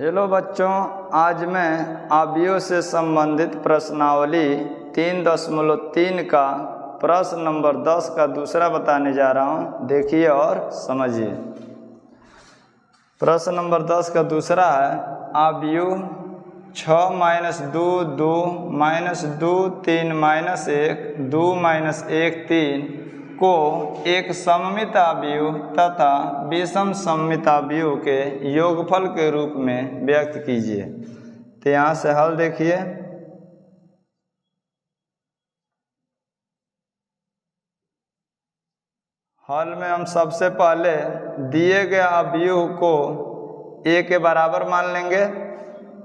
Hello बच्चों, आज मैं आव्यूह से संबंधित प्रश्नावली 3.3 का प्रश्न नंबर 10 का दूसरा बताने जा रहा हूँ। देखिए और समझिए। प्रश्न नंबर 10 का दूसरा है, आव्यूह 6 - 2 2 - 2 3 - 1 2 - 1 3 को एक सममित आव्यूह तथा विषम सममित आव्यूह के योगफल के रूप में व्यक्त कीजिए। तो यहाँ से हल देखिए। हल में हम सबसे पहले दिए गए आव्यूह को a के बराबर मान लेंगे।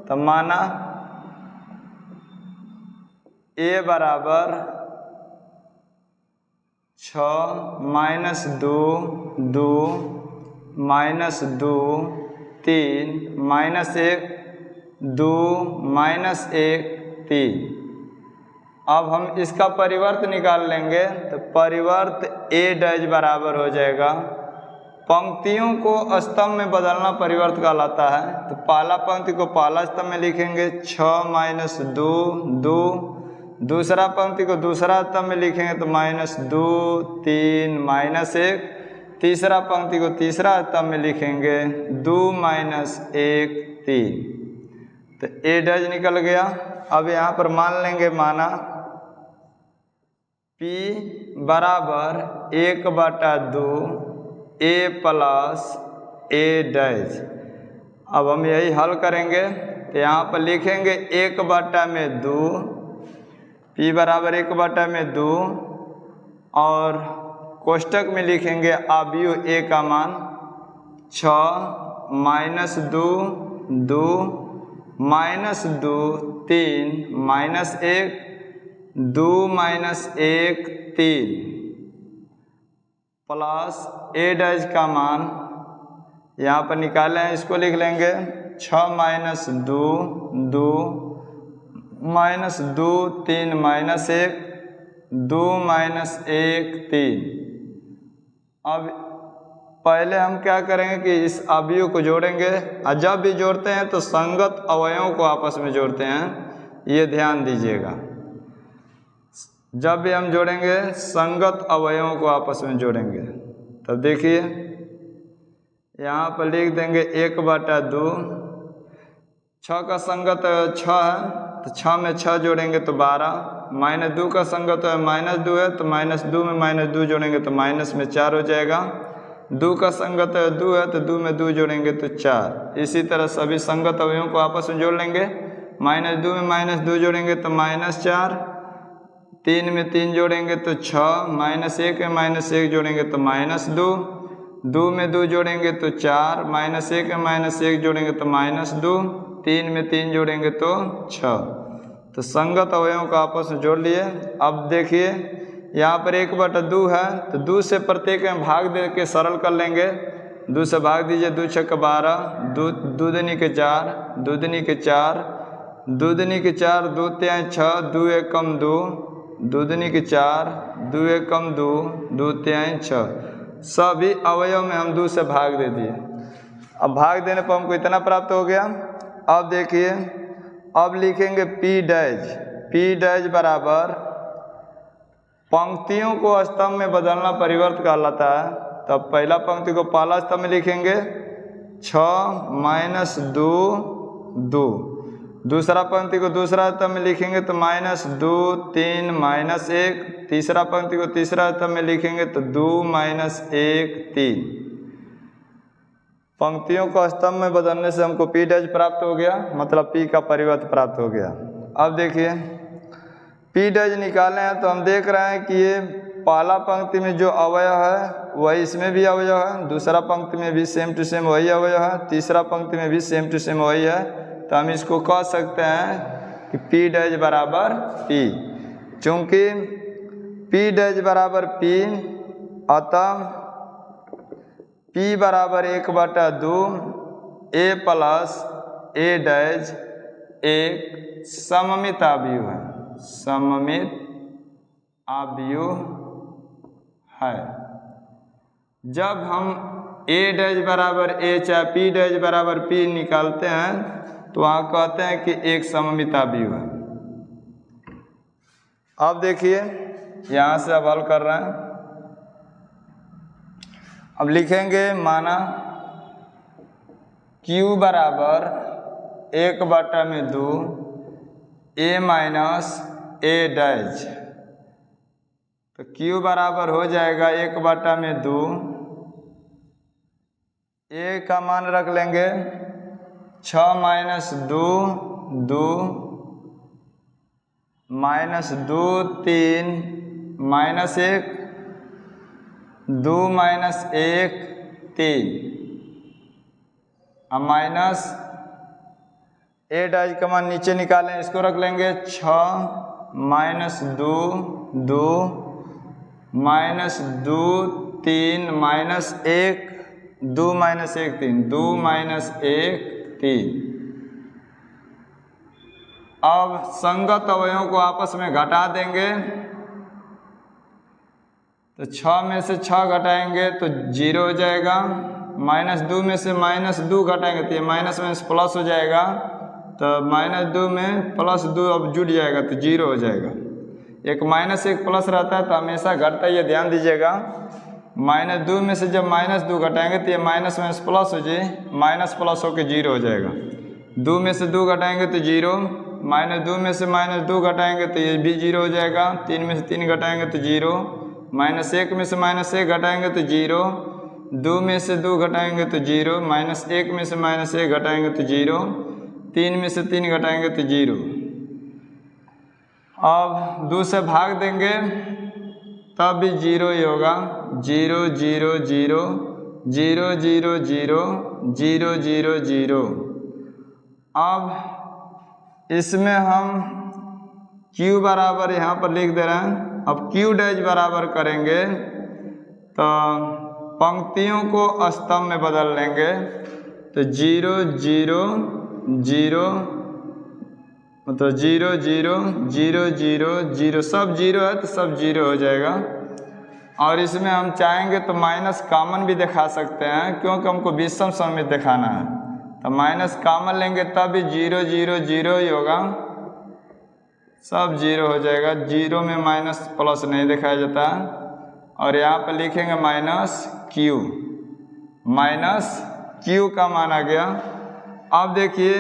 तो माना a बराबर 6 - 2 2 - 2 3 -1 2 -1 3। अब हम इसका परिवर्त निकाल लेंगे। तो परिवर्त a' बराबर हो जाएगा। पंक्तियों को स्तंभ में बदलना परिवर्त कहलाता है। तो पहला पंक्ति को पहला स्तंभ में लिखेंगे 6 - 2 2। दूसरा पंक्ति को दूसरा स्तंभ में लिखेंगे तो -2 3 -1। तीसरा पंक्ति को तीसरा स्तंभ में लिखेंगे 2 -1 3। तो a' निकल गया। अब यहाँ पर मान लेंगे, माना p बराबर 1/2 a प्लस a'। अब हम यही हल करेंगे। तो यहाँ पर लिखेंगे 1/2 p बराबर 1/2 और कोष्टक में लिखेंगे आव्यूह a का मान 6 - 2 2 -2 3 -1 2 -1 3 प्लस a' का मान यहाँ पर निकाले हैं, इसको लिख लेंगे 6 - 2 2 -2 3 -1 2 -1 3। अब पहले हम क्या करेंगे कि इस आव्यूह को जोड़ेंगे। और जब भी जोड़ते हैं तो संगत अवयवों को आपस में जोड़ते हैं, ये ध्यान दीजिएगा। जब भी हम जोड़ेंगे संगत अवयवों को आपस में जोड़ेंगे। तब देखिए यहाँ पर लिख देंगे 1/2। 6 का संगत 6 है तो 6 में 6 जोड़ेंगे तो 12। -2 का संगत है -2 है तो -2 में -2 जोड़ेंगे तो माइनस में 4 हो जाएगा। 2 का संगत है 2 है तो 2 में 2 जोड़ेंगे तो 4। इसी तरह सभी संगत अवयवों को आपस में जोड़ लेंगे। -2 में -2 जोड़ेंगे तो -4। 3 में 3 जोड़ेंगे तो 6। -1 में -1 जोड़ेंगे तो -2। 2 में 2 जोड़ेंगे तो 4। -1 में -1 जोड़ेंगे तो -2। 3 में 3 जोड़ेंगे तो 6। तो संगत अवयवों को आपस में जोड़ लिए। अब देखिए यहाँ पर 1/2 है तो 2 से प्रत्येक में भाग दे के सरल कर लेंगे। 2 से भाग दीजिए, 2 × 12 2 दूनी के 4 दूनी के 4 दूनी के 4 2 × 6 2 × 1 2 दूनी के 4 2 × 1 2 2 × 6। सभी अवयव में हम 2 से भाग दे दिए। अब भाग देने पर हमको इतना प्राप्त हो गया। अब देखिए, अब लिखेंगे p' बराबर पंक्तियों को स्तंभ में बदलना परिवर्त कहलाता है। तब पहला पंक्ति को पहला स्तंभ में लिखेंगे 6 - 2 2। दूसरा पंक्ति को दूसरा स्तंभ में लिखेंगे तो -2 3 -1। तीसरा पंक्ति को तीसरा स्तंभ में लिखेंगे तो 2 -1 3। पंक्तियों को स्तंभ में बदलने से हमको p' प्राप्त हो गया, मतलब p का परिवर्त प्राप्त हो गया। अब देखिए p' निकाले हैं तो हम देख रहे हैं कि ये पहला पंक्ति में जो अवयव है वही इसमें भी अवयव है। दूसरा पंक्ति में भी सेम टू सेम वही अवयव है। तीसरा पंक्ति में भी सेम टू सेम वही है। तो हम इसको कह सकते हैं कि p' बराबर p। चूँकि p' बराबर p, अतः p बराबर 1/2 a प्लस a' एक सममित आव्यूह है। सममित आव्यूह है। जब हम ए डैश बराबर ए चाहे पी डैश बराबर पी निकालते हैं तो वहाँ कहते हैं कि एक सममिता व्यूह है। अब देखिए यहाँ से अब हल कर रहे हैं। अब लिखेंगे माना Q बराबर 1/2 a माइनस ए डैश, तो Q बराबर हो जाएगा 1/2 a का मान रख लेंगे 6 माइनस 2 2 माइनस 2 3 माइनस 1 2 माइनस 1 3, अब माइनस ए डैश का मान नीचे निकालें, इसको रख लेंगे 6 minus 2 2 minus 2 3 minus 1 2 minus 1 3 2 minus 1 3। अब संगत अवयवों को आपस में घटा देंगे, तो 6 में से 6 घटाएंगे तो 0 हो जाएगा। माइनस 2 में से माइनस 2 घटाएंगे तो ये माइनस में प्लस हो जाएगा, तो माइनस 2 में प्लस 2 अब जुड़ जाएगा तो 0 हो जाएगा। एक माइनस एक प्लस रहता है तो हमेशा घटता है, ये ध्यान दीजिएगा। माइनस 2 में से जब माइनस 2 घटाएंगे तो ये माइनस में प्लस हो जाए, माइनस प्लस होकर 0 हो जाएगा। 2 में से 2 घटाएंगे तो 0, माइनस 2 में से माइनस 2 घटाएंगे तो ये भी 0 हो जाएगा। 3 में से 3 घटाएंगे तो 0, माइनस 1 में से माइनस 1 घटाएंगे तो 0, 2 में से 2 घटाएंगे तो 0, माइनस 1 में से माइनस 1 घटाएंगे तो 0, 3 में से 3 घटाएंगे तो 0। अब 2 से भाग देंगे तब भी 0 ही होगा। 0 0 0 0 0 0 0 0 0। अब इसमें हम Q बराबर यहाँ पर लिख दे रहे हैं। अब Q डैश बराबर करेंगे तो पंक्तियों को स्तंभ में बदल लेंगे, तो 0 0 0 मतलब 0 0 0 0 0 सब 0 है तो सब 0 हो जाएगा। और इसमें हम चाहेंगे तो माइनस कॉमन भी दिखा सकते हैं, क्योंकि हमको विषम सममित दिखाना है। तो माइनस कॉमन लेंगे तब भी 0 0 0 ही होगा, सब 0 हो जाएगा। 0 में माइनस प्लस नहीं दिखाया जाता। और यहाँ पर लिखेंगे माइनस Q का मान आ गया। अब देखिए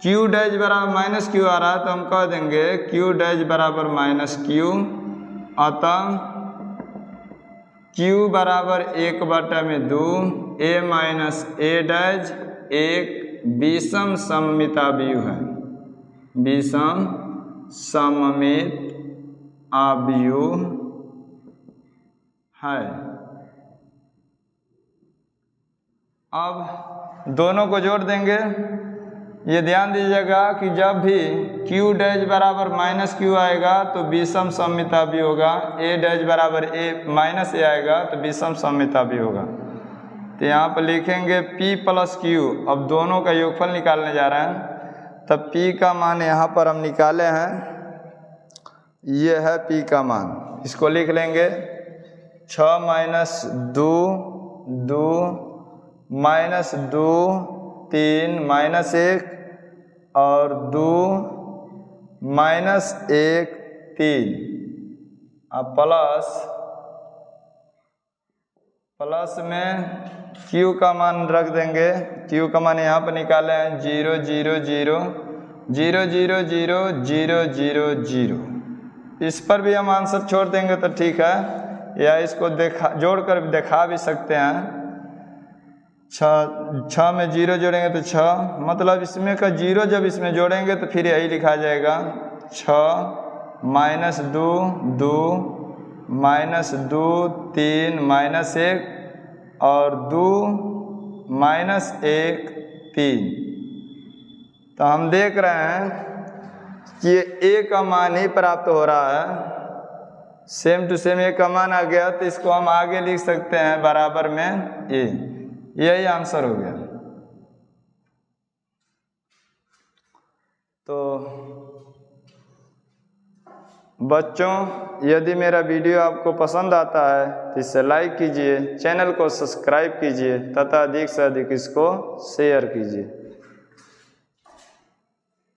Q डैश बराबर माइनस Q आ रहा है तो हम कह देंगे Q डैश बराबर माइनस Q, अतः Q बराबर 1/2 a माइनस ए डैश एक विषम सममिता व्यूह है, विषम सममित अव्यूह है। अब दोनों को जोड़ देंगे। ये ध्यान दीजिएगा कि जब भी Q डैश बराबर माइनस Q आएगा तो विषम सममिता भी होगा, A डैश बराबर A माइनस A आएगा तो विषम सममिता भी होगा। तो यहाँ पर लिखेंगे P प्लस Q। अब दोनों का योगफल निकालने जा रहे हैं, तब P का मान यहाँ पर हम निकाले हैं, ये है P का मान। इसको लिख लेंगे 6 माइनस 2 2 माइनस 2 3 माइनस 1 और 2 माइनस 1 3। अब प्लस में Q का मान रख देंगे। Q का मान यहाँ पर निकाले हैं 0 0 0 0 0 0 0 0 0। इस पर भी हम आंसर छोड़ देंगे तो ठीक है, या इसको जोड़ कर दिखा भी सकते हैं। 6 में 0 जोड़ेंगे तो 6, मतलब इसमें का 0 जब इसमें जोड़ेंगे तो फिर यही लिखा जाएगा 6 माइनस 2 2 माइनस 2 3 माइनस 1 और 2 माइनस 1 3। तो हम देख रहे हैं कि ये A का मान ही प्राप्त हो रहा है, सेम टू सेम A का मान आ गया, तो इसको हम आगे लिख सकते हैं बराबर में A। यही आंसर हो गया। तो बच्चों, यदि मेरा वीडियो आपको पसंद आता है तो इसे लाइक कीजिए, चैनल को सब्सक्राइब कीजिए तथा अधिक से अधिक इसको शेयर कीजिए।